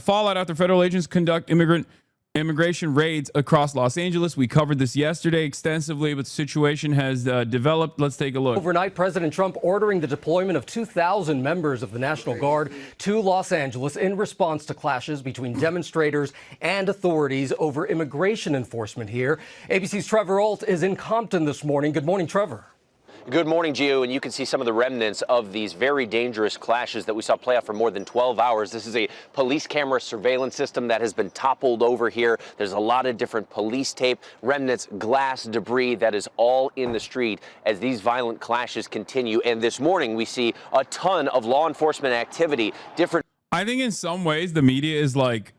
fallout after federal agents conduct immigration raids across Los Angeles. We covered this yesterday extensively, but the situation has developed. Let's take a look. Overnight, President Trump ordering the deployment of 2,000 members of the National Guard to Los Angeles in response to clashes between demonstrators and authorities over immigration enforcement here. ABC's Trevor Alt is in Compton this morning. Good morning, Trevor. Good morning, Gio, and you can see some of the remnants of these very dangerous clashes that we saw play out for more than 12 hours. This is a police camera surveillance system that has been toppled over here. There's a lot of different police tape, remnants, glass, debris that is all in the street as these violent clashes continue. And this morning we see a ton of law enforcement activity. I think in some ways the media is like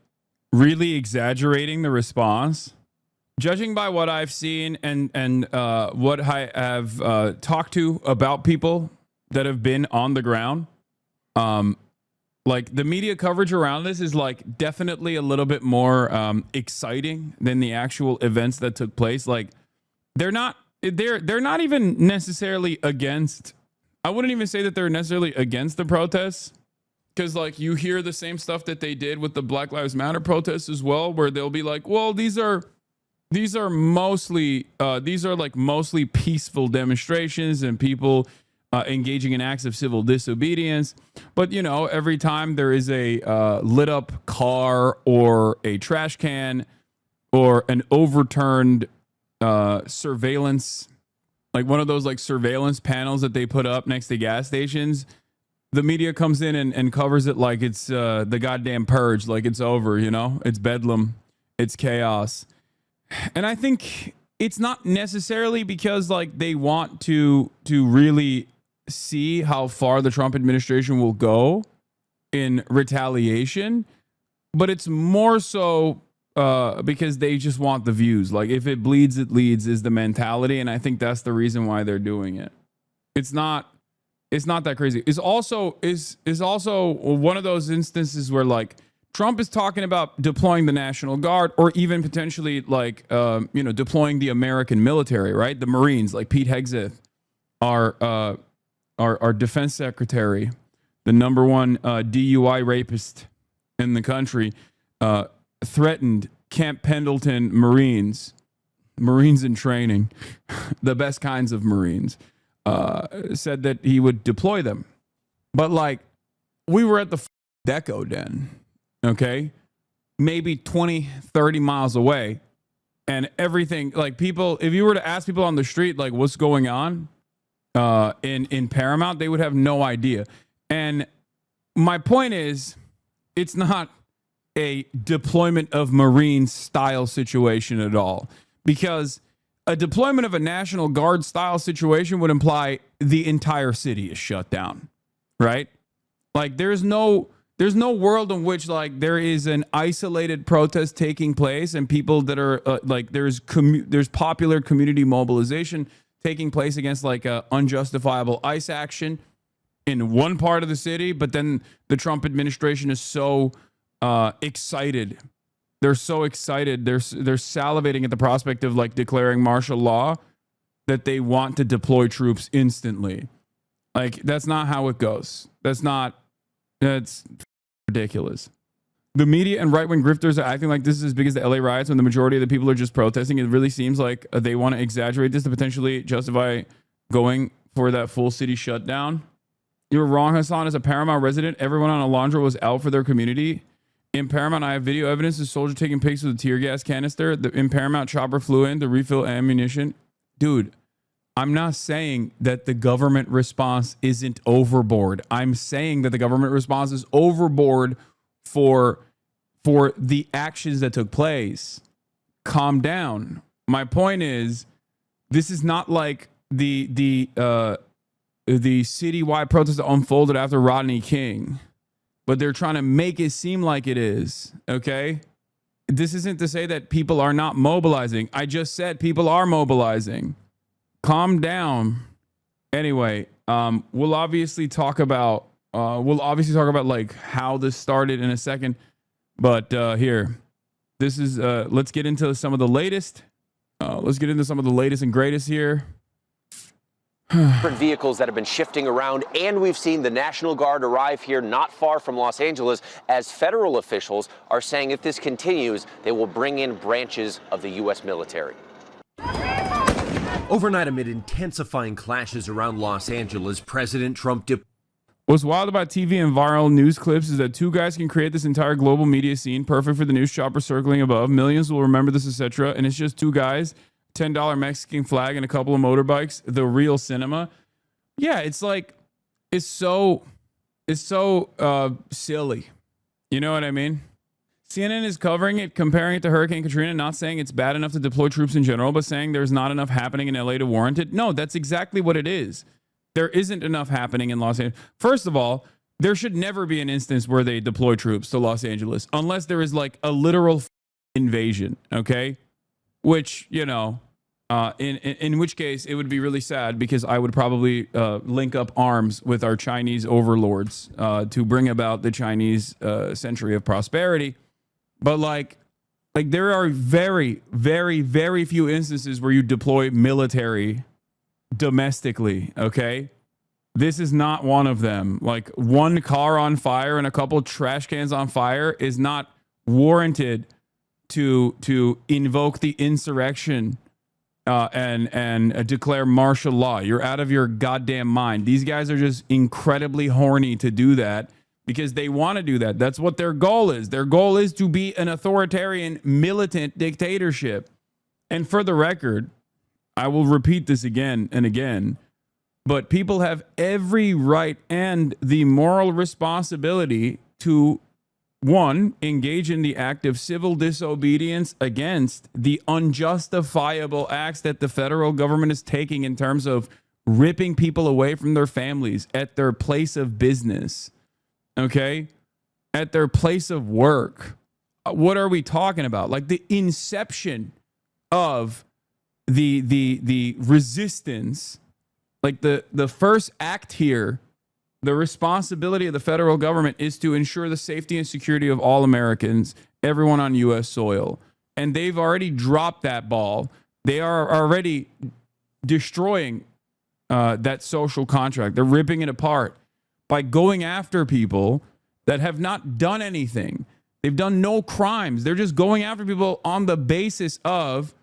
really exaggerating the response. Judging by what I've seen and what I have talked to about people that have been on the ground, like the media coverage around this is like definitely a little bit more exciting than the actual events that took place. Like they're not even necessarily against. I wouldn't even say that they're necessarily against the protests, because like you hear the same stuff that they did with the Black Lives Matter protests as well, where they'll be like, well, these are mostly peaceful demonstrations and people engaging in acts of civil disobedience. But, you know, every time there is a lit up car or a trash can or an overturned surveillance, like one of those like surveillance panels that they put up next to gas stations, the media comes in and covers it like it's the goddamn purge, like it's over, you know, it's bedlam, it's chaos. And I think it's not necessarily because like they want to really see how far the Trump administration will go in retaliation, but it's more so because they just want the views. Like if it bleeds, it leads is the mentality, and I think that's the reason why they're doing it. It's not that crazy. It's also one of those instances where like Trump is talking about deploying the National Guard or even potentially like, deploying the American military, right? The Marines, like Pete Hegseth, our defense secretary, the number one DUI rapist in the country, threatened Camp Pendleton Marines in training, the best kinds of Marines, said that he would deploy them. But like, we were at the Deco Den. Okay, maybe 20, 30 miles away, and everything, like people, if you were to ask people on the street, like what's going on in Paramount, they would have no idea. And my point is, it's not a deployment of Marine style situation at all, because a deployment of a National Guard style situation would imply the entire city is shut down, right? Like there's no world in which like there is an isolated protest taking place and people that are like there's popular community mobilization taking place against like a unjustifiable ICE action in one part of the city, but then the Trump administration is so excited. They're so excited. They're salivating at the prospect of like declaring martial law that they want to deploy troops instantly. Like that's not how it goes. That's ridiculous. The media and right-wing grifters are acting like this is as big as the LA riots when the majority of the people are just protesting. It really seems like they want to exaggerate this to potentially justify going for that full city shutdown. You were wrong, Hassan. As a Paramount resident, everyone on Alondra was out for their community. In Paramount, I have video evidence of a soldier taking pics with a tear gas canister. In Paramount, chopper flew in to refill ammunition. Dude, I'm not saying that the government response isn't overboard. I'm saying that the government response is overboard for the actions that took place. Calm down. My point is, this is not like the citywide protest that unfolded after Rodney King, but they're trying to make it seem like it is. Okay, this isn't to say that people are not mobilizing. I just said people are mobilizing. Calm down. Anyway, we'll obviously talk about like how this started in a second, but here, this is let's get into some of the latest. Let's get into some of the latest and greatest here. different vehicles that have been shifting around, and we've seen the National Guard arrive here not far from Los Angeles as federal officials are saying if this continues, they will bring in branches of the U.S. military. Overnight, amid intensifying clashes around Los Angeles, President Trump What's wild about TV and viral news clips is that two guys can create this entire global media scene, perfect for the news chopper circling above. Millions will remember this, etc. And it's just two guys, $10 Mexican flag, and a couple of motorbikes. The real cinema. Yeah, it's like it's so silly. You know what I mean? CNN is covering it, comparing it to Hurricane Katrina, not saying it's bad enough to deploy troops in general, but saying there's not enough happening in LA to warrant it. No, that's exactly what it is. There isn't enough happening in Los Angeles. First of all, there should never be an instance where they deploy troops to Los Angeles unless there is like a literal invasion, okay? Which, you know, in which case it would be really sad because I would probably link up arms with our Chinese overlords to bring about the Chinese century of prosperity. But like there are very, very, very few instances where you deploy military domestically, okay? This is not one of them. Like one car on fire and a couple trash cans on fire is not warranted to invoke the insurrection and declare martial law. You're out of your goddamn mind. These guys are just incredibly horny to do that because they want to do that. That's what their goal is. Their goal is to be an authoritarian, militant dictatorship. And for the record, I will repeat this again and again, but people have every right and the moral responsibility to, one, engage in the act of civil disobedience against the unjustifiable acts that the federal government is taking in terms of ripping people away from their families at their place of business, okay? At their place of work. What are we talking about? Like the inception of the resistance, like the first act here, the responsibility of the federal government is to ensure the safety and security of all Americans, everyone on U.S. soil. And they've already dropped that ball. They are already destroying that social contract. They're ripping it apart by going after people that have not done anything. They've done no crimes. They're just going after people on the basis of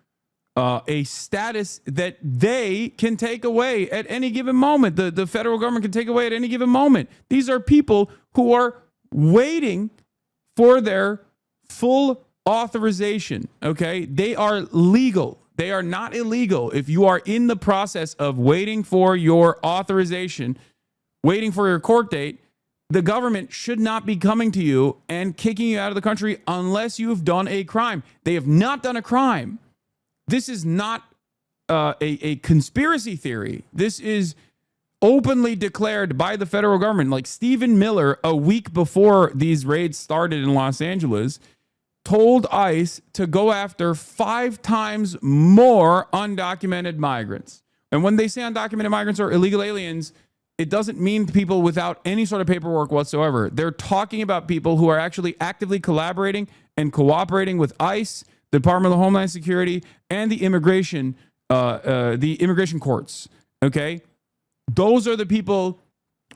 a status that they can take away at any given moment. The federal government can take away at any given moment. These are people who are waiting for their full authorization, okay? They are legal. They are not illegal. If you are in the process of waiting for your authorization, waiting for your court date, the government should not be coming to you and kicking you out of the country unless you've done a crime. They have not done a crime. This is not a conspiracy theory. This is openly declared by the federal government. Like Stephen Miller, a week before these raids started in Los Angeles, told ICE to go after 5 times more undocumented migrants. And when they say undocumented migrants are illegal aliens, it doesn't mean people without any sort of paperwork whatsoever. They're talking about people who are actually actively collaborating and cooperating with ICE, the Department of Homeland Security, and the immigration courts. Okay, those are the people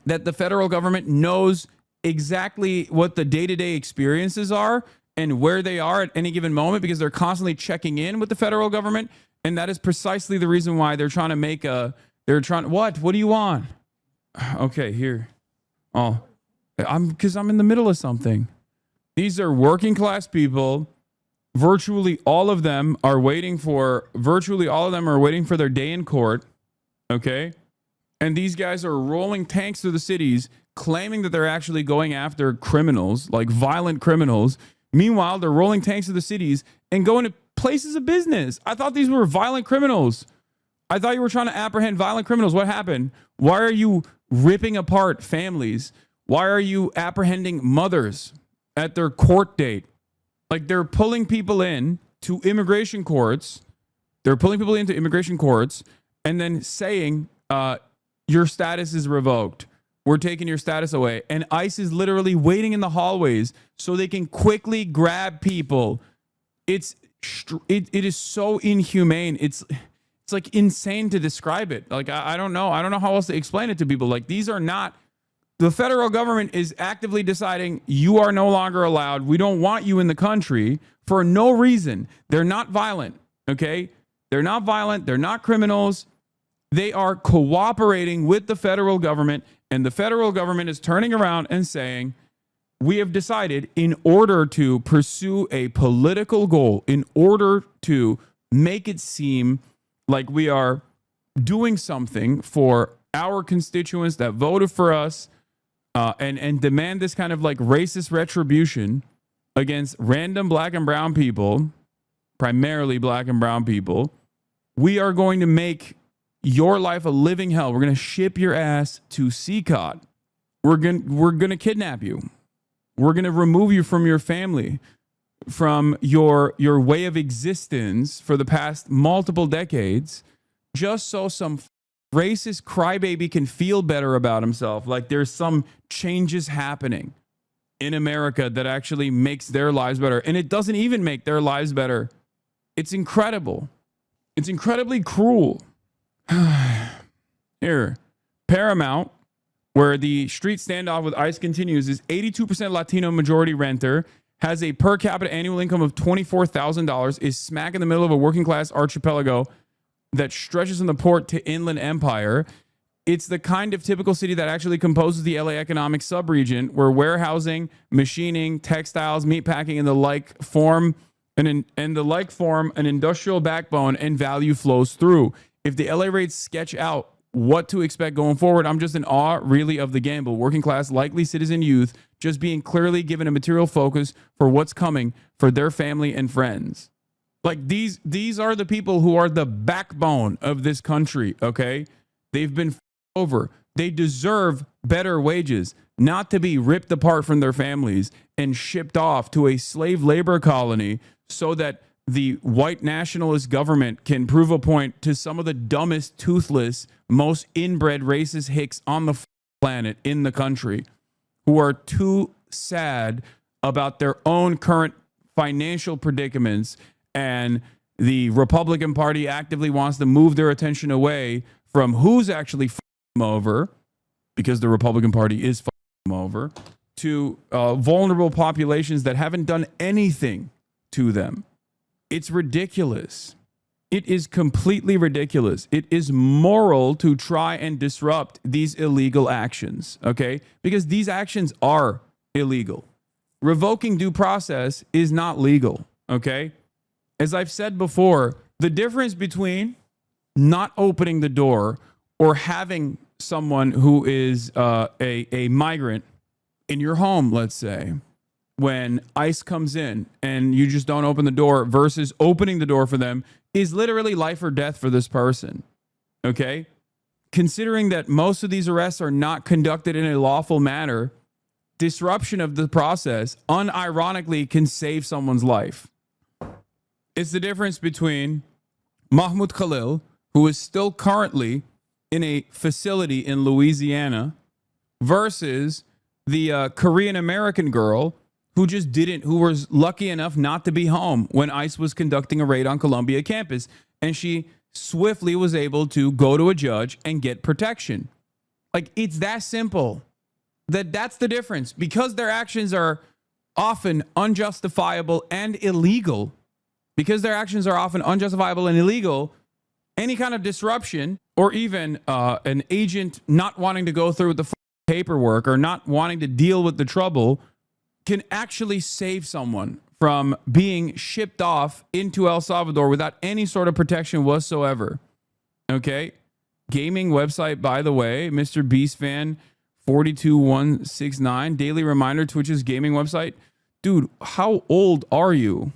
that the federal government knows exactly what the day-to-day experiences are and where they are at any given moment because they're constantly checking in with the federal government, and that is precisely the reason why they're trying to make a. What do you want? Okay, here. Oh, because I'm in the middle of something. These are working class people. Virtually all of them are waiting for their day in court. Okay. And these guys are rolling tanks through the cities, claiming that they're actually going after criminals, like violent criminals. Meanwhile, they're rolling tanks through the cities and going to places of business. I thought these were violent criminals. I thought you were trying to apprehend violent criminals. What happened? Why are you ripping apart families? Why are you apprehending mothers at their court date? Like they're pulling people in to immigration courts. They're pulling people into immigration courts and then saying, your status is revoked. We're taking your status away. And ICE is literally waiting in the hallways so they can quickly grab people. It is so inhumane. It's It's like insane to describe it. Like, I don't know. I don't know how else to explain it to people. Like, these are not, the federal government is actively deciding you are no longer allowed. We don't want you in the country for no reason. They're not violent. Okay. They're not violent. They're not criminals. They are cooperating with the federal government, and the federal government is turning around and saying, we have decided, in order to pursue a political goal, in order to make it seem like we are doing something for our constituents that voted for us, and demand this kind of like racist retribution against random black and brown people, primarily black and brown people, we are going to make your life a living hell. We're going to ship your ass to CCOT. We're going to kidnap you. We're going to remove you from your family, from your way of existence for the past multiple decades, just so some racist crybaby can feel better about himself. Like there's some changes happening in America that actually makes their lives better. And it doesn't even make their lives better. It's incredible. It's incredibly cruel. Here, Paramount, where the street standoff with ICE continues, is 82% Latino majority renter, has a per capita annual income of $24,000, is smack in the middle of a working class archipelago that stretches from the port to inland empire. It's the kind of typical city that actually composes the LA economic subregion, where warehousing, machining, textiles, meatpacking, and the like form an industrial backbone and value flows through. If the LA rates sketch out what to expect going forward, I'm just in awe, really, of the gamble. Working class, likely citizen youth, just being clearly given a material focus for what's coming for their family and friends. Like these are the people who are the backbone of this country, okay? They've been over. They deserve better wages, not to be ripped apart from their families and shipped off to a slave labor colony so that the white nationalist government can prove a point to some of the dumbest, toothless, most inbred racist hicks on the planet in the country, who are too sad about their own current financial predicaments, and the Republican Party actively wants to move their attention away from who's actually them over, because the Republican Party is them over, to vulnerable populations that haven't done anything to them. It's ridiculous. It is completely ridiculous. It is moral to try and disrupt these illegal actions, okay? Because these actions are illegal. Revoking due process is not legal, okay? As I've said before, the difference between not opening the door or having someone who is a migrant in your home, let's say, when ICE comes in and you just don't open the door, versus opening the door for them, is literally life or death for this person. Okay? Considering that most of these arrests are not conducted in a lawful manner, disruption of the process unironically can save someone's life. It's the difference between Mahmoud Khalil, who is still currently in a facility in Louisiana, versus the Korean American girl who was lucky enough not to be home when ICE was conducting a raid on Columbia campus. And she swiftly was able to go to a judge and get protection. Like, it's that simple. That's the difference. Because their actions are often unjustifiable and illegal, any kind of disruption, or even an agent not wanting to go through with the paperwork or not wanting to deal with the trouble, can actually save someone from being shipped off into El Salvador without any sort of protection whatsoever. Okay? Gaming website, by the way, Mr. Beast Fan 42169, daily reminder, Twitch's gaming website. Dude, how old are you?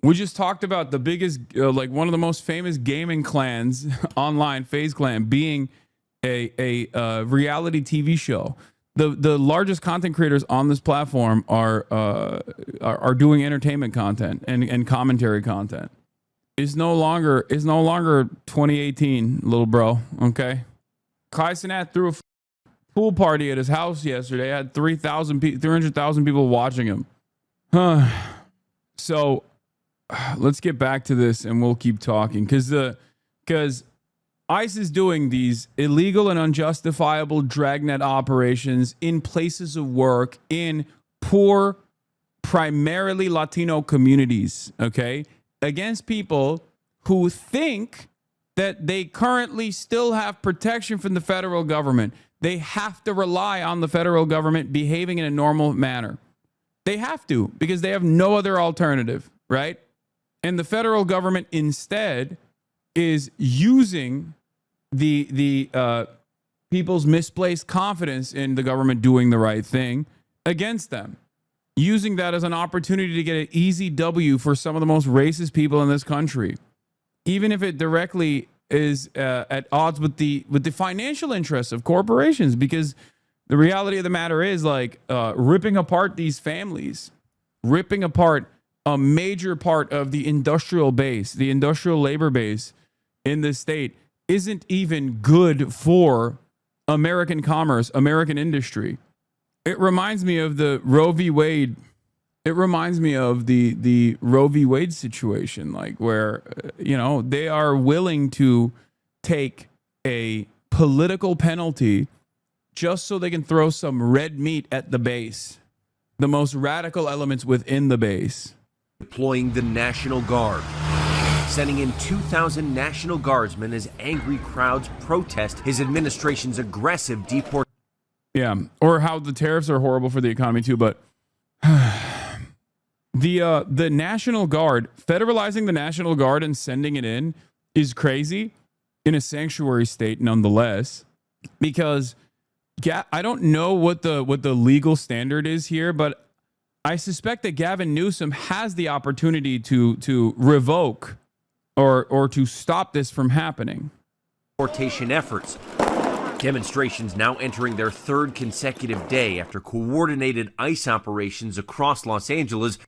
We just talked about the biggest, one of the most famous gaming clans online, FaZe Clan, being a reality TV show. The largest content creators on this platform are doing entertainment content and commentary content. It's no longer 2018, little bro. Okay, Kai Cenat threw a pool party at his house yesterday. Had 300,000 people watching him. So let's get back to this, and we'll keep talking, because the because ICE is doing these illegal and unjustifiable dragnet operations in places of work in poor, primarily Latino communities, okay, against people who think that they currently still have protection from the federal government. They have to rely on the federal government behaving in a normal manner. They have to, because they have no other alternative, right? And the federal government instead is using the people's misplaced confidence in the government doing the right thing against them, using that as an opportunity to get an easy W for some of the most racist people in this country, even if it directly is at odds with the financial interests of corporations. Because the reality of the matter is, like, ripping apart these families, ripping apart a major part of the industrial base, the industrial labor base in this state, isn't even good for American commerce, American industry. It reminds me of the Roe v. Wade. It reminds me of the Roe v. Wade situation, like where, they are willing to take a political penalty just so they can throw some red meat at the base, the most radical elements within the base. Deploying the National Guard, sending in 2,000 National Guardsmen as angry crowds protest his administration's aggressive deportation. Yeah, or how the tariffs are horrible for the economy too. But the National Guard, federalizing the National Guard and sending it in is crazy in a sanctuary state, nonetheless. Because I don't know what the legal standard is here, but I suspect that Gavin Newsom has the opportunity to revoke or to stop this from happening. Deportation efforts. Demonstrations now entering their third consecutive day after coordinated ICE operations across Los Angeles,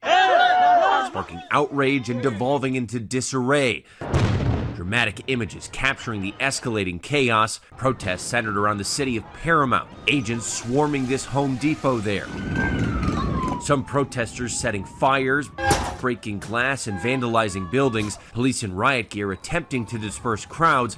sparking outrage and devolving into disarray. Dramatic images capturing the escalating chaos. Protests centered around the city of Paramount. Agents swarming this Home Depot there. Some protesters setting fires, breaking glass and vandalizing buildings. Police in riot gear attempting to disperse crowds,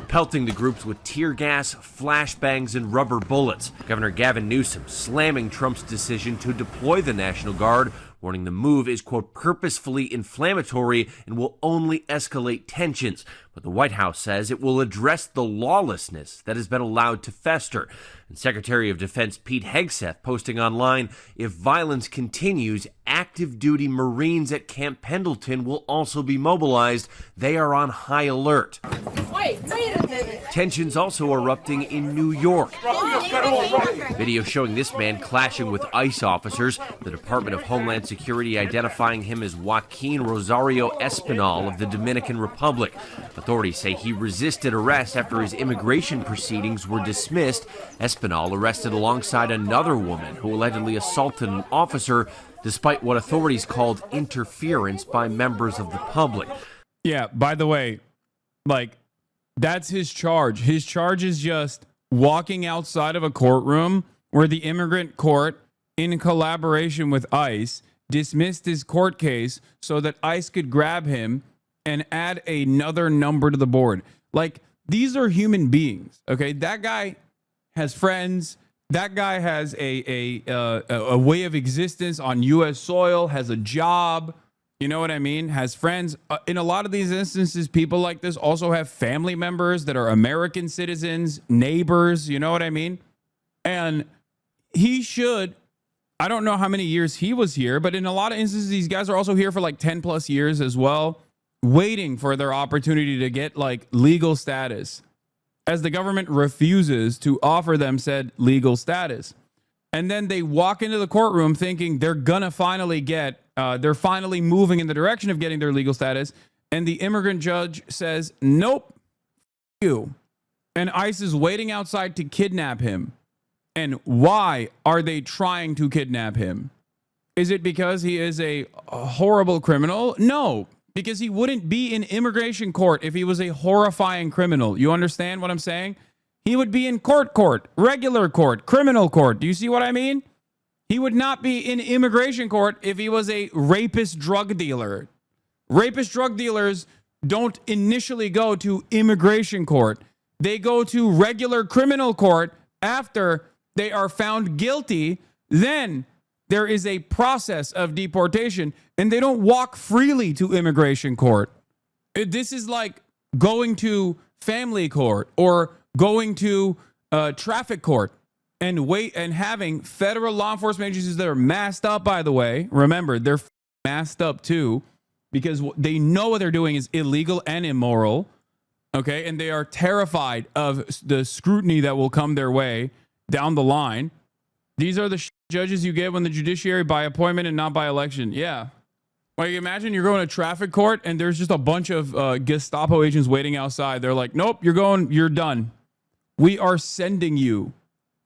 pelting the groups with tear gas, flashbangs, and rubber bullets. Governor Gavin Newsom slamming Trump's decision to deploy the National Guard, warning the move is, quote, purposefully inflammatory and will only escalate tensions. But the White House says it will address the lawlessness that has been allowed to fester. And Secretary of Defense Pete Hegseth posting online, if violence continues, active duty Marines at Camp Pendleton will also be mobilized. They are on high alert. Wait a minute. Tensions also erupting in New York. Video showing this man clashing with ICE officers. The Department of Homeland Security identifying him as Joaquin Rosario Espinal of the Dominican Republic. Authorities say he resisted arrest after his immigration proceedings were dismissed. Espinal arrested alongside another woman who allegedly assaulted an officer despite what authorities called interference by members of the public. Yeah, by the way, like, that's his charge. His charge is just walking outside of a courtroom where the immigrant court, in collaboration with ICE, dismissed his court case so that ICE could grab him and add another number to the board. Like, these are human beings, okay? That guy has friends. That guy has a way of existence on U.S. soil, has a job. You know what I mean? Has friends. In a lot of these instances, people like this also have family members that are American citizens, neighbors. You know what I mean? And he should, I don't know how many years he was here, but in a lot of instances, these guys are also here for like 10 plus years as well, waiting for their opportunity to get like legal status, as the government refuses to offer them said legal status. And then they walk into the courtroom thinking they're gonna finally get, they're finally moving in the direction of getting their legal status. And the immigrant judge says, nope, you. And ICE is waiting outside to kidnap him. And why are they trying to kidnap him? Is it because he is a horrible criminal? No, because he wouldn't be in immigration court if he was a horrifying criminal. You understand what I'm saying? He would be in court, regular court, criminal court. Do you see what I mean? He would not be in immigration court if he was a rapist drug dealer. Rapist drug dealers don't initially go to immigration court. They go to regular criminal court after they are found guilty. Then there is a process of deportation, and they don't walk freely to immigration court. This is like going to family court or going to traffic court and wait and having federal law enforcement agencies that are masked up, by the way. Remember, they're masked up too, because they know what they're doing is illegal and immoral. Okay. And they are terrified of the scrutiny that will come their way down the line. These are the judges you get when the judiciary by appointment and not by election. Yeah. Like, imagine you're going to traffic court and there's just a bunch of Gestapo agents waiting outside. They're like, nope, you're done. We are sending you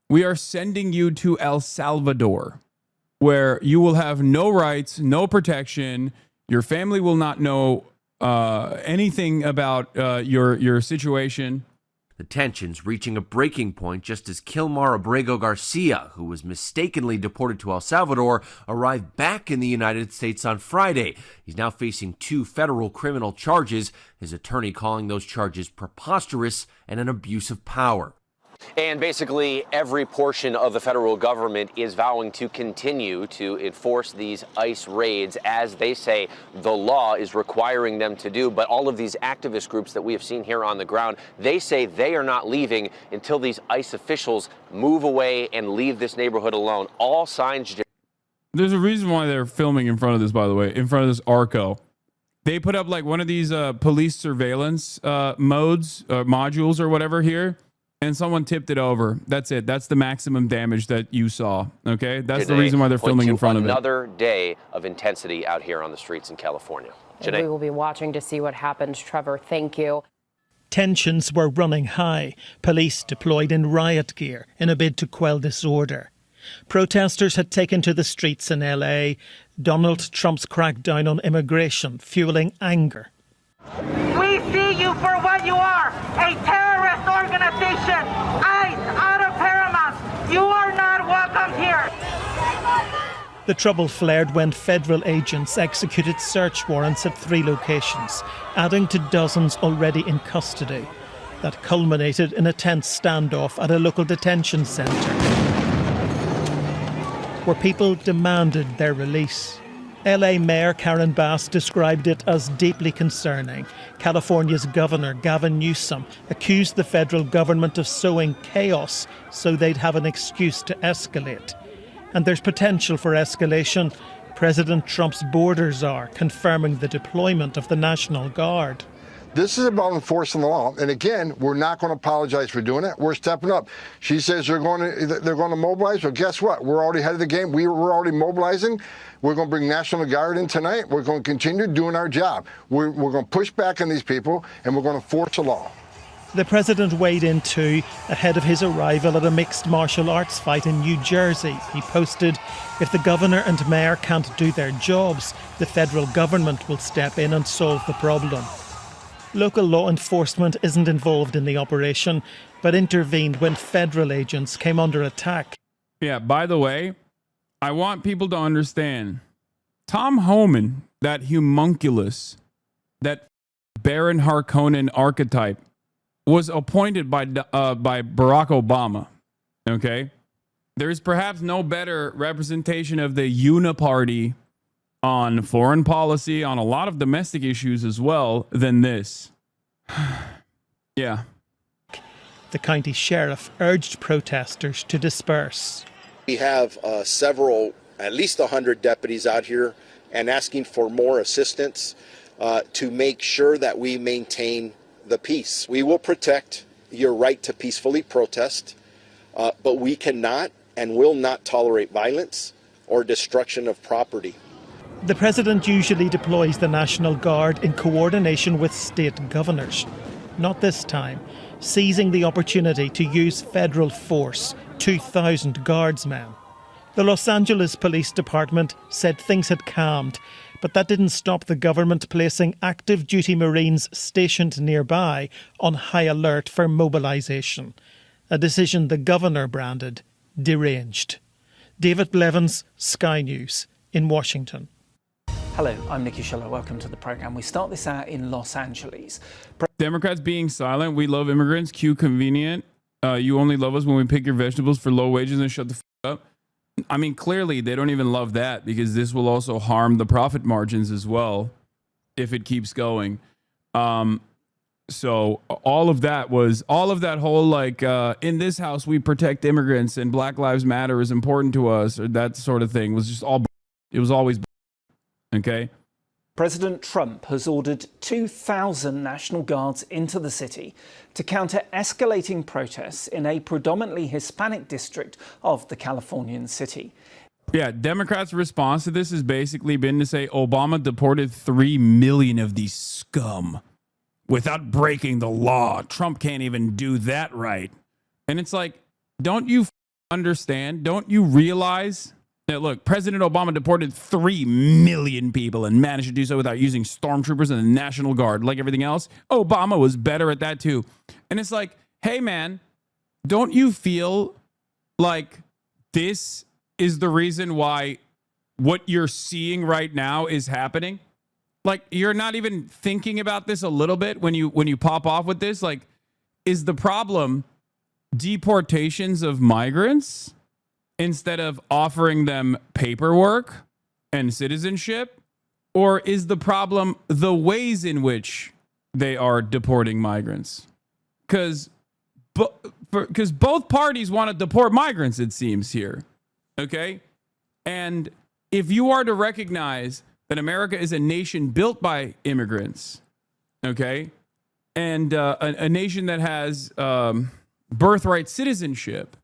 to El Salvador, where you will have no rights, no protection. Your family will not know anything about your situation. The tensions reaching a breaking point just as Kilmar Abrego Garcia, who was mistakenly deported to El Salvador, arrived back in the United States on Friday. He's now facing 2 federal criminal charges, his attorney calling those charges preposterous and an abuse of power. And basically every portion of the federal government is vowing to continue to enforce these ICE raids as they say the law is requiring them to do. But all of these activist groups that we have seen here on the ground, they say they are not leaving until these ICE officials move away and leave this neighborhood alone. All signs. There's a reason why they're filming in front of this, by the way, in front of this Arco. They put up like one of these police surveillance modules or whatever here. And someone tipped it over. That's it. That's the maximum damage that you saw. Okay? That's the reason why they're filming in front of it. Another day of intensity out here on the streets in California. We will be watching to see what happens. Trevor, thank you. Tensions were running high. Police deployed in riot gear in a bid to quell disorder. Protesters had taken to the streets in LA. Donald Trump's crackdown on immigration fueling anger. We see you for what you are, a terrorist organization. ICE, out of Paramount. You are not welcome here. The trouble flared when federal agents executed search warrants at 3 locations, adding to dozens already in custody. That culminated in a tense standoff at a local detention centre, where people demanded their release. LA Mayor Karen Bass described it as deeply concerning. California's Governor Gavin Newsom accused the federal government of sowing chaos so they'd have an excuse to escalate. And there's potential for escalation. President Trump's border czar confirming the deployment of the National Guard. This is about enforcing the law. And again, we're not going to apologize for doing it. We're stepping up. She says they're going to mobilize. Well, guess what? We're already ahead of the game. We're already mobilizing. We're going to bring National Guard in tonight. We're going to continue doing our job. We're going to push back on these people, and we're going to force the law. The president weighed in too, ahead of his arrival at a mixed martial arts fight in New Jersey. He posted, if the governor and mayor can't do their jobs, the federal government will step in and solve the problem. Local law enforcement isn't involved in the operation, but intervened when federal agents came under attack. Yeah, by the way, I want people to understand, Tom Homan, that homunculus, that Baron Harkonnen archetype, was appointed by Barack Obama, okay? There's perhaps no better representation of the uniparty on foreign policy, on a lot of domestic issues as well, than this. Yeah. The county sheriff urged protesters to disperse. We have several, at least 100 deputies out here and asking for more assistance to make sure that we maintain the peace. We will protect your right to peacefully protest, but we cannot and will not tolerate violence or destruction of property. The president usually deploys the National Guard in coordination with state governors. Not this time, seizing the opportunity to use federal force, 2,000 guardsmen. The Los Angeles Police Department said things had calmed, but that didn't stop the government placing active duty Marines stationed nearby on high alert for mobilisation. A decision the governor branded deranged. David Blevins, Sky News, in Washington. Hello, I'm Nikki Schiller. Welcome to the program. We start this out in Los Angeles. Democrats being silent. We love immigrants. Cue convenient. You only love us when we pick your vegetables for low wages and shut the up. I mean, clearly they don't even love that, because this will also harm the profit margins as well if it keeps going. So all of that whole like in this house we protect immigrants and Black Lives Matter is important to us, or that sort of thing, was just all. It was always okay. President Trump has ordered 2,000 National Guards into the city to counter escalating protests in a predominantly Hispanic district of the Californian city. Yeah, Democrats' response to this has basically been to say Obama deported 3 million of these scum without breaking the law. Trump can't even do that right. And it's like, don't you understand? Don't you realize that, look, President Obama deported 3 million people and managed to do so without using stormtroopers and the National Guard. Like everything else, Obama was better at that too. And it's like, hey, man, don't you feel like this is the reason why what you're seeing right now is happening? Like, you're not even thinking about this a little bit when you pop off with this. Like, is the problem deportations of migrants instead of offering them paperwork and citizenship? Or is the problem the ways in which they are deporting migrants? Because both parties want to deport migrants, it seems here. Okay? And if you are to recognize that America is a nation built by immigrants, okay, and a nation that has birthright citizenship,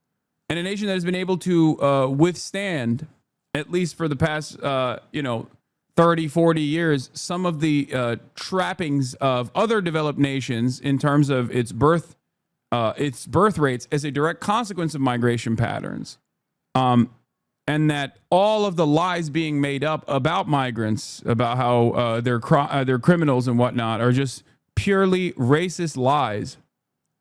and a nation that has been able to withstand, at least for the past, 30, 40 years, some of the trappings of other developed nations in terms of its birth rates as a direct consequence of migration patterns. And that all of the lies being made up about migrants, about how they're criminals and whatnot, are just purely racist lies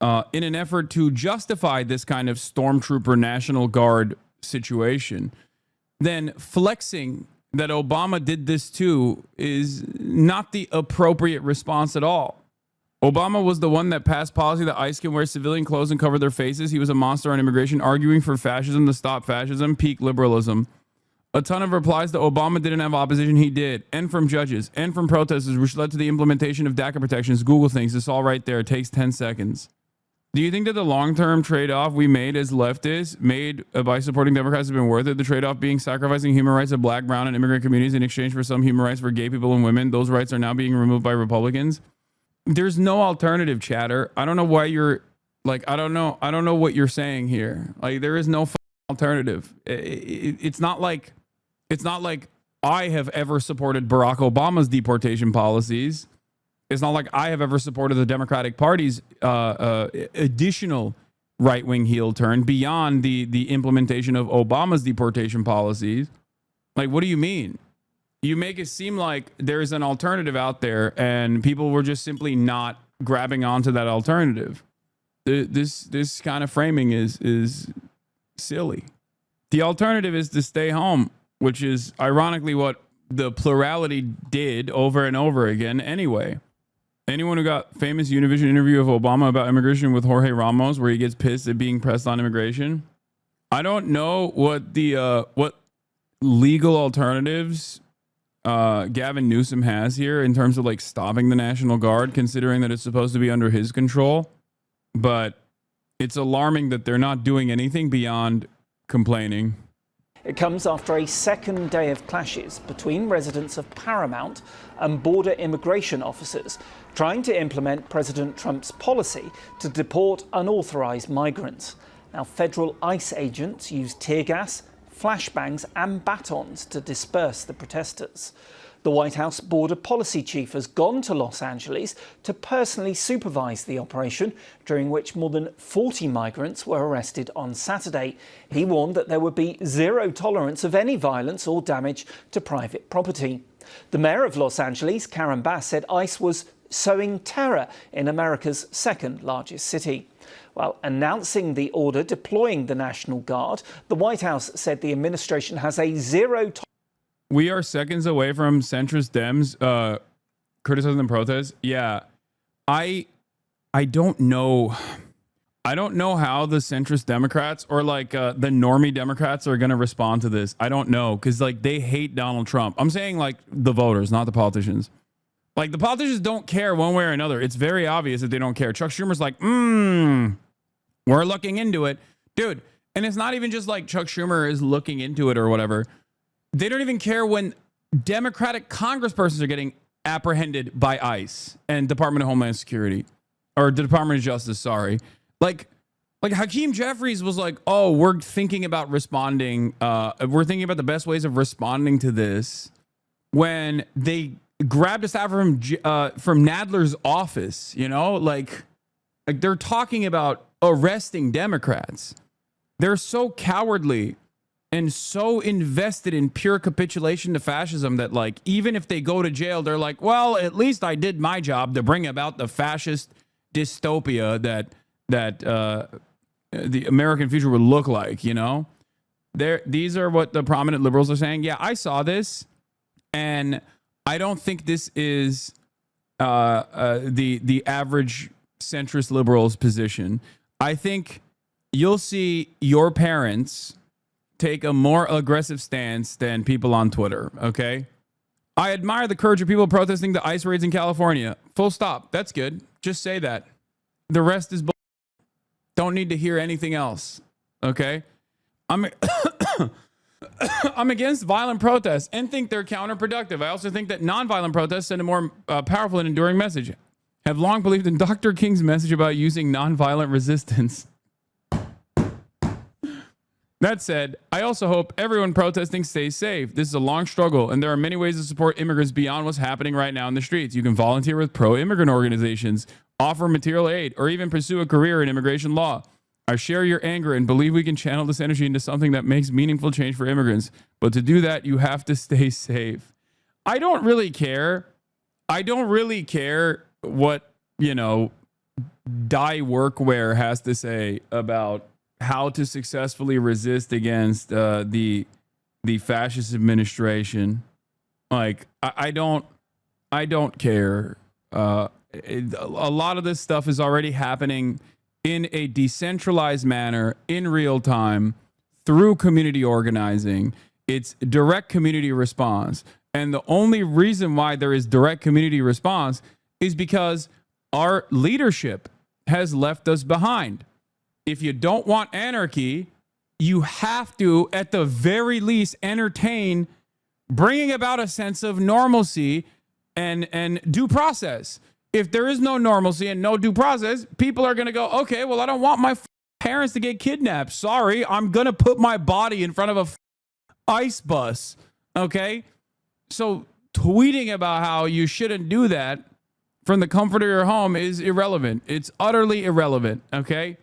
in an effort to justify this kind of stormtrooper National Guard situation, then flexing that Obama did this too is not the appropriate response at all. Obama was the one that passed policy that ICE can wear civilian clothes and cover their faces. He was a monster on immigration, arguing for fascism to stop fascism, peak liberalism. A ton of replies that Obama didn't have opposition. He did. And from judges and from protesters, which led to the implementation of DACA protections. Google things. It's all right there. It takes 10 seconds. Do you think that the long-term trade-off we made as leftists, made by supporting Democrats, has been worth it? The trade-off being sacrificing human rights of black, brown, and immigrant communities in exchange for some human rights for gay people and women. Those rights are now being removed by Republicans. There's no alternative, chatter. I don't know why you're like, I don't know what you're saying here. Like, there is no alternative. It's not like I have ever supported Barack Obama's deportation policies. It's not like I have ever supported the Democratic Party's additional right-wing heel turn beyond the implementation of Obama's deportation policies. Like, what do you mean? You make it seem like there's an alternative out there and people were just simply not grabbing onto that alternative. This kind of framing is silly. The alternative is to stay home, which is ironically what the plurality did over and over again anyway. Anyone who got famous Univision interview of Obama about immigration with Jorge Ramos, where he gets pissed at being pressed on immigration? I don't know what the what legal alternatives Gavin Newsom has here in terms of like stopping the National Guard, considering that it's supposed to be under his control. But it's alarming that they're not doing anything beyond complaining. It comes after a second day of clashes between residents of Paramount and border immigration officers trying to implement President Trump's policy to deport unauthorized migrants. Now, federal ICE agents used tear gas, flashbangs and batons to disperse the protesters. The White House border policy chief has gone to Los Angeles to personally supervise the operation, during which more than 40 migrants were arrested on Saturday. He warned that there would be zero tolerance of any violence or damage to private property. The mayor of Los Angeles, Karen Bass, said ICE was sowing terror in America's second largest city. While announcing the order deploying the National Guard, the White House said the administration has a zero tolerance. we are seconds away from centrist Dems criticizing the protests. Yeah, I don't know. I don't know how the centrist Democrats or like the normie Democrats are going to respond to this. I don't know, because like they hate Donald Trump. I'm saying like the voters, not the politicians. Like the politicians don't care one way or another. It's very obvious that they don't care. Chuck Schumer's like, we're looking into it, dude. And it's not even just like Chuck Schumer is looking into it or whatever. They don't even care when Democratic congresspersons are getting apprehended by ICE and Department of Homeland Security, or the Department of Justice. Sorry. Like Hakeem Jeffries was like, oh, we're thinking about responding. We're thinking about the best ways of responding to this, when they grabbed a staffer from Nadler's office, you know, like they're talking about arresting Democrats. They're so cowardly and so invested in pure capitulation to fascism that like, even if they go to jail, they're like, well, at least I did my job to bring about the fascist dystopia that the American future would look like, you know? These are what the prominent liberals are saying. Yeah, I saw this, and I don't think this is the average centrist liberal's position. I think you'll see your parents take a more aggressive stance than people on Twitter, okay? I admire the courage of people protesting the ICE raids in California. Full stop. That's good. Just say that. The rest is bull. Don't need to hear anything else, okay? I'm against violent protests and think they're counterproductive. I also think that nonviolent protests send a more powerful and enduring message. Have long believed in Dr. King's message about using nonviolent resistance. That said, I also hope everyone protesting stays safe. This is a long struggle, and there are many ways to support immigrants beyond what's happening right now in the streets. You can volunteer with pro-immigrant organizations, offer material aid, or even pursue a career in immigration law. I share your anger and believe we can channel this energy into something that makes meaningful change for immigrants. But to do that, you have to stay safe. I don't really care. I don't really care what, you know, Dye Workwear has to say about how to successfully resist against the fascist administration. Like, I don't care. A lot of this stuff is already happening in a decentralized manner in real time through community organizing. It's direct community response. And the only reason why there is direct community response is because our leadership has left us behind. If you don't want anarchy, you have to, at the very least, entertain bringing about a sense of normalcy and due process. If there is no normalcy and no due process, people are going to go, okay, well, I don't want my parents to get kidnapped. Sorry, I'm going to put my body in front of a ICE bus. Okay? So tweeting about how you shouldn't do that from the comfort of your home is irrelevant. It's utterly irrelevant. Okay?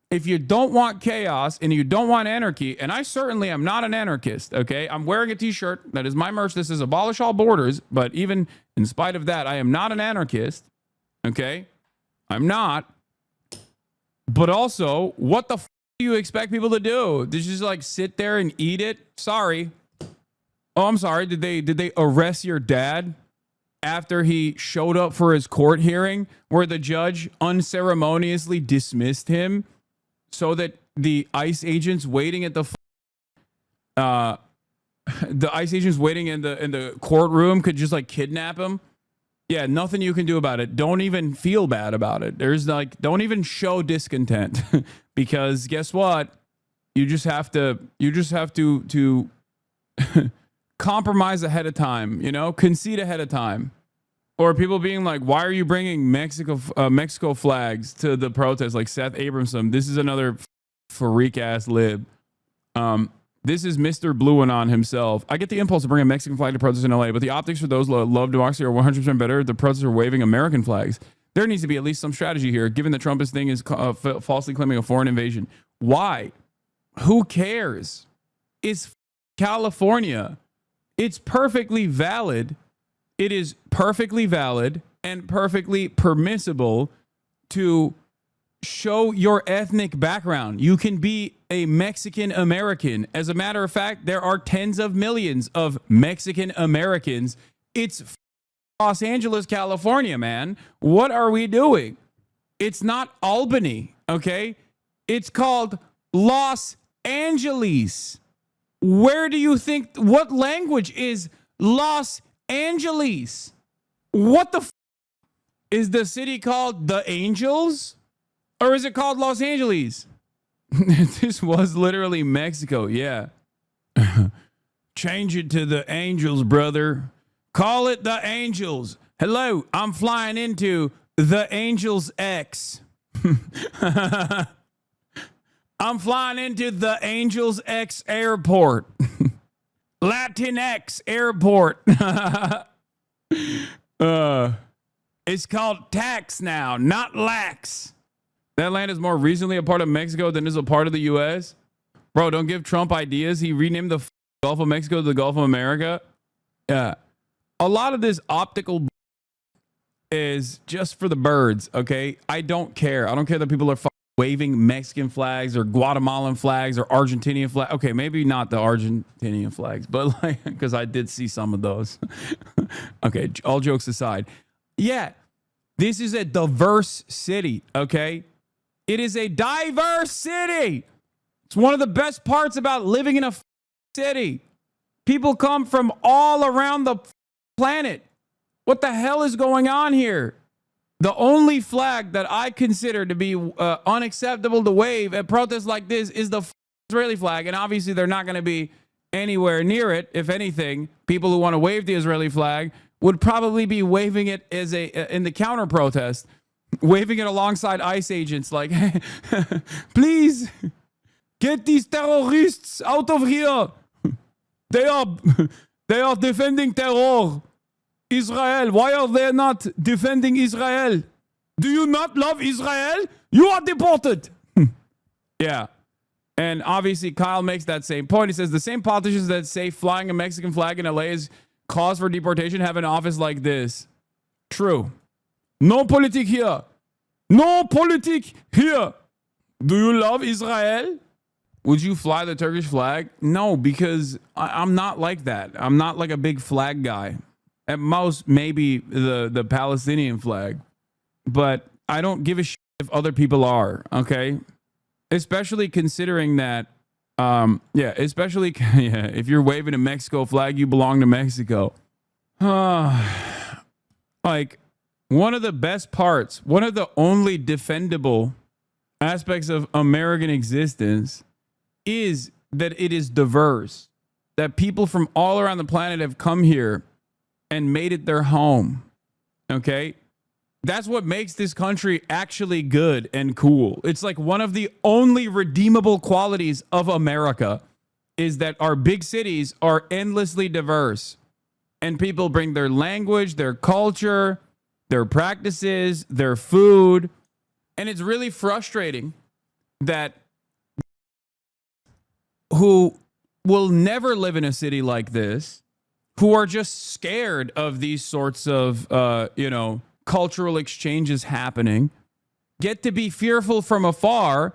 If you don't want chaos and you don't want anarchy, and I certainly am not an anarchist, okay? I'm wearing a t-shirt that is my merch. This is Abolish All Borders, but even in spite of that, I am not an anarchist, okay? I'm not. But also, what the f*** do you expect people to do? Did you just like sit there and eat it? Sorry. Oh, I'm sorry. Did they arrest your dad after he showed up for his court hearing where the judge unceremoniously dismissed him? So that the ICE agents waiting at the ICE agents waiting in the courtroom could just like kidnap him. Yeah, nothing you can do about it. Don't even feel bad about it. There's like, don't even show discontent because guess what? You just have to compromise ahead of time. You know, concede ahead of time. Or people being like, why are you bringing Mexico flags to the protest? Like Seth Abramson. This is another freak ass lib. This is Mr. Blue Anon himself. I get the impulse to bring a Mexican flag to protests in LA, but the optics for those who love democracy are 100% better if the protesters are waving American flags. There needs to be at least some strategy here, given that Trump's thing is falsely claiming a foreign invasion. Why? Who cares? It's California. It's perfectly valid. It is perfectly valid and perfectly permissible to show your ethnic background. You can be a Mexican American. As a matter of fact, there are tens of millions of Mexican Americans. It's Los Angeles, California, man. What are we doing? It's not Albany, okay? It's called Los Angeles. Where do you think, what language is Los Angeles? What the is the city called the Angels? Or is it called Los Angeles? This was literally Mexico, yeah. Change it to the Angels, brother. Call it the Angels. Hello, I'm flying into the Angels X. I'm flying into the Angels X airport. Latinx airport. It's called Tax now, not Lax. That land is more recently a part of Mexico than is a part of the U.S. Bro, don't give Trump ideas. He renamed the Gulf of Mexico to the Gulf of America. Yeah. A lot of this optical is just for the birds, okay? I don't care. I don't care that people are waving Mexican flags or Guatemalan flags or Argentinian flags. Okay, maybe not the Argentinian flags, but like, because I did see some of those. Okay, all jokes aside. Yeah, this is a diverse city, okay? It is a diverse city. It's one of the best parts about living in a city. People come from all around the planet. What the hell is going on here? The only flag that I consider to be unacceptable to wave at protests like this is the Israeli flag. And obviously they're not going to be anywhere near it. If anything, people who want to wave the Israeli flag would probably be waving it as in the counter protest, waving it alongside ICE agents like, please get these terrorists out of here. They are defending terror. Israel, why are they not defending Israel? Do you not love Israel? You are deported. Yeah. And obviously Kyle makes that same point. He says the same politicians that say flying a Mexican flag in LA is cause for deportation have an office like this. True. No politic here. No politic here. Do you love Israel? Would you fly the Turkish flag? No, because I'm not like that. I'm not like a big flag guy. At most, maybe the Palestinian flag. But I don't give a shit if other people are, okay? Especially considering that, if you're waving a Mexico flag, you belong to Mexico. Like, one of the best parts, one of the only defendable aspects of American existence is that it is diverse. That people from all around the planet have come here and made it their home. Okay? That's what makes this country actually good and cool. It's like one of the only redeemable qualities of America is that our big cities are endlessly diverse. And people bring their language, their culture, their practices, their food. And it's really frustrating that who will never live in a city like this, who are just scared of these sorts of, cultural exchanges happening, get to be fearful from afar,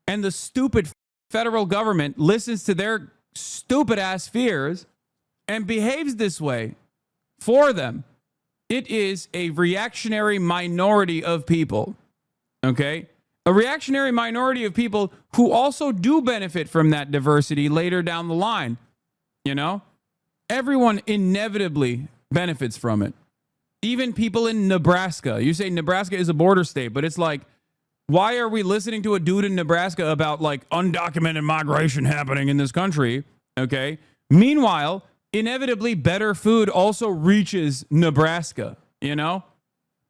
and the stupid federal government listens to their stupid ass fears and behaves this way for them. It is a reactionary minority of people, okay? A reactionary minority of people who also do benefit from that diversity later down the line, you know? Everyone inevitably benefits from it. Even people in Nebraska. You say Nebraska is a border state, but it's like, why are we listening to a dude in Nebraska about like undocumented migration happening in this country? Okay. Meanwhile, inevitably better food also reaches Nebraska, you know?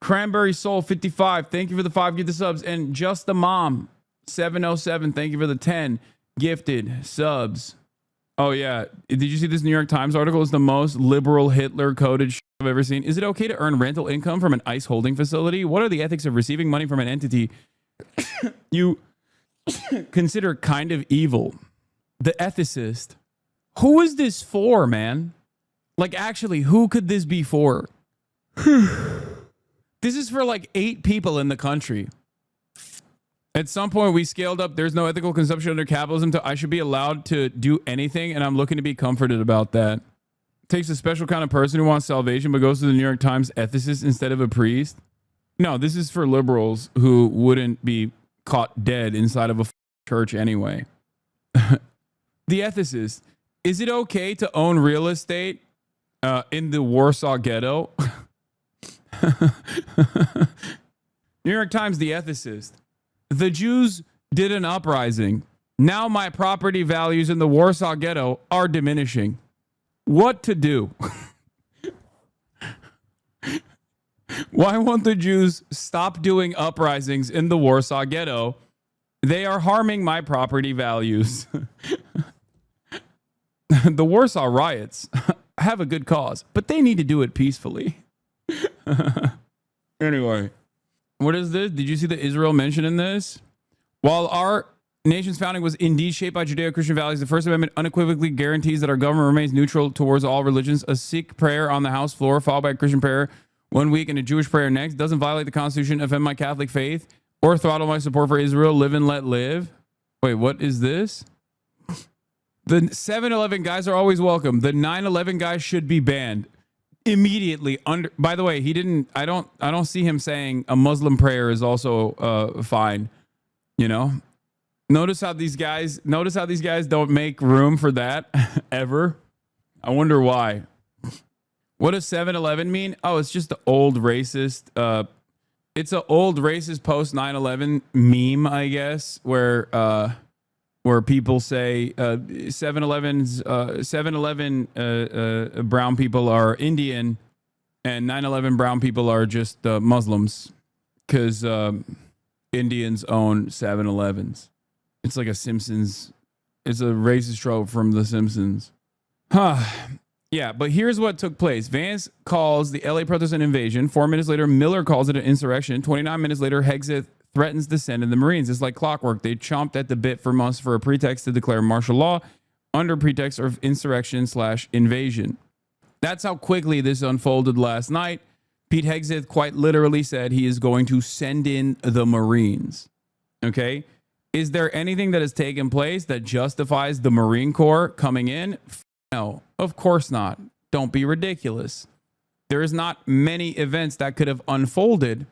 Cranberry Soul 55, thank you for the 5 gifted subs. And Just the Mom 707, thank you for the 10 gifted subs. Oh, yeah. Did you see this New York Times article? It's the most liberal Hitler-coded shit I've ever seen. Is it okay to earn rental income from an ICE holding facility? What are the ethics of receiving money from an entity you consider kind of evil? The ethicist. Who is this for, man? Like, actually, who could this be for? This is for like 8 people in the country. At some point, we scaled up. There's no ethical consumption under capitalism. I should be allowed to do anything, and I'm looking to be comforted about that. It takes a special kind of person who wants salvation, but goes to the New York Times ethicist instead of a priest. No, this is for liberals who wouldn't be caught dead inside of a church anyway. The ethicist. Is it okay to own real estate in the Warsaw Ghetto? New York Times, the ethicist. The Jews did an uprising. Now my property values in the Warsaw Ghetto are diminishing. What to do? Why won't the Jews stop doing uprisings in the Warsaw Ghetto? They are harming my property values. The Warsaw riots have a good cause, but they need to do it peacefully. Anyway, what is this? Did you see the Israel mention in this? While our nation's founding was indeed shaped by Judeo-Christian values, the First Amendment unequivocally guarantees that our government remains neutral towards all religions. A Sikh prayer on the House floor, followed by a Christian prayer one week and a Jewish prayer next, doesn't violate the Constitution, offend my Catholic faith, or throttle my support for Israel. Live and let live. Wait, what is this? The 7-Eleven guys are always welcome. The 9/11 guys should be banned immediately. By the way, he didn't. I don't see him saying a Muslim prayer is also fine. You know, notice how these guys don't make room for that ever. I wonder why. What does 7-Eleven mean? Oh, it's just the old racist. It's an old racist post 9/11 meme, I guess, where people say 7-Eleven brown people are Indian and 9/11 brown people are just Muslims because Indians own 7-Elevens. It's like a Simpsons. It's a racist trope from The Simpsons. Yeah, but here's what took place. Vance calls the LA protest an invasion. 4 minutes later, Miller calls it an insurrection. 29 minutes later, Hegseth threatens to send in the Marines. It's like clockwork. They chomped at the bit for months for a pretext to declare martial law under pretext of insurrection/invasion. That's how quickly this unfolded last night. Pete Hegseth quite literally said he is going to send in the Marines. Okay? Is there anything that has taken place that justifies the Marine Corps coming in? No, of course not. Don't be ridiculous. There is not many events that could have unfolded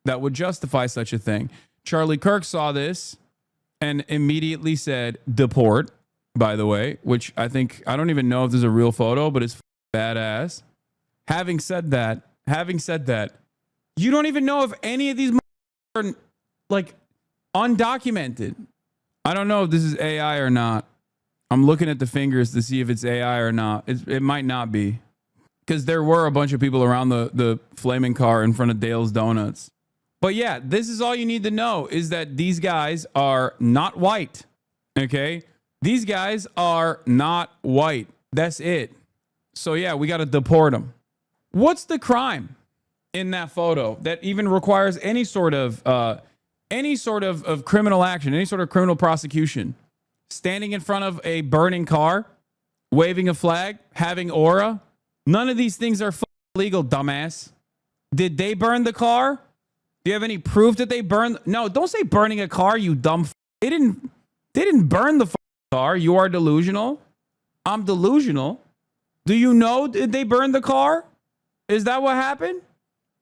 that would justify such a thing. Charlie Kirk saw this and immediately said, deport, by the way, which I don't even know if there's a real photo, but it's badass. Having said that, you don't even know if any of these are like undocumented. I don't know if this is AI or not. I'm looking at the fingers to see if it's AI or not. It might not be, because there were a bunch of people around the flaming car in front of Dale's Donuts. But yeah, this is all you need to know, is that these guys are not white. Okay? These guys are not white. That's it. So yeah, we got to deport them. What's the crime in that photo that even requires any sort of criminal action, any sort of criminal prosecution? Standing in front of a burning car, waving a flag, having aura. None of these things are legal, dumbass. Did they burn the car? Do you have any proof that they burned? No, don't say burning a car, you dumb. They didn't burn the car. You are delusional. I'm delusional. Do you know did they burn the car? Is that what happened?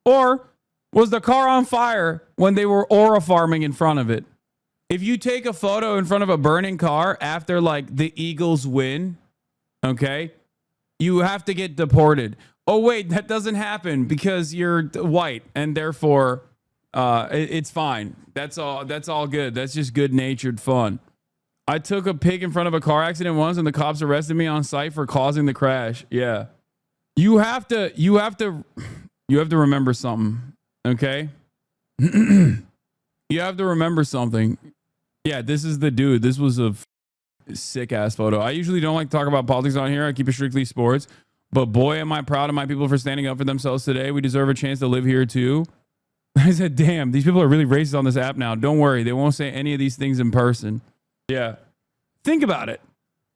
Or was the car on fire when they were aura farming in front of it? If you take a photo in front of a burning car after like the Eagles win, okay, you have to get deported. Oh wait, that doesn't happen because you're white and therefore it's fine. That's all good. That's just good-natured fun. I took a pig in front of a car accident once and the cops arrested me on site for causing the crash. Yeah. You have to remember something, okay? You have to remember something. Yeah, this is the dude. This was a sick ass photo. I usually don't like to talk about politics on here. I keep it strictly sports. But boy, am I proud of my people for standing up for themselves today. We deserve a chance to live here too. I said, damn, these people are really racist on this app now. Don't worry. They won't say any of these things in person. Yeah. Think about it.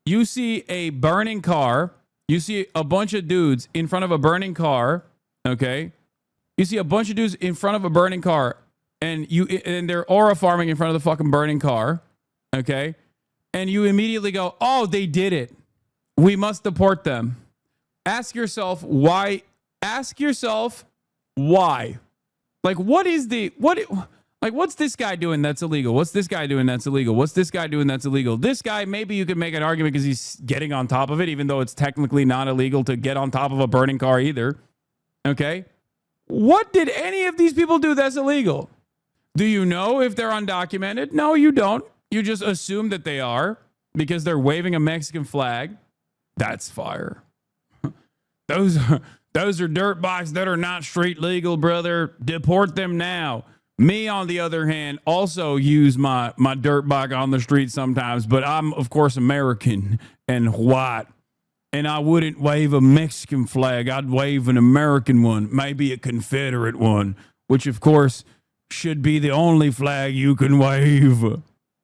You see a burning car. You see a bunch of dudes in front of a burning car. Okay. You see a bunch of dudes in front of a burning car and they're aura farming in front of the fucking burning car, okay? And you immediately go, oh, they did it. We must deport them. Ask yourself why. Ask yourself why. Like, what's this guy doing that's illegal? What's this guy doing that's illegal? What's this guy doing that's illegal? This guy, maybe you could make an argument because he's getting on top of it, even though it's technically not illegal to get on top of a burning car either. Okay? What did any of these people do that's illegal? Do you know if they're undocumented? No, you don't. You just assume that they are because they're waving a Mexican flag. That's fire. Those are dirt bikes that are not street legal, brother. Deport them now. Me, on the other hand, also use my dirt bike on the street sometimes, but I'm, of course, American and white. And I wouldn't wave a Mexican flag. I'd wave an American one, maybe a Confederate one, which, of course, should be the only flag you can wave.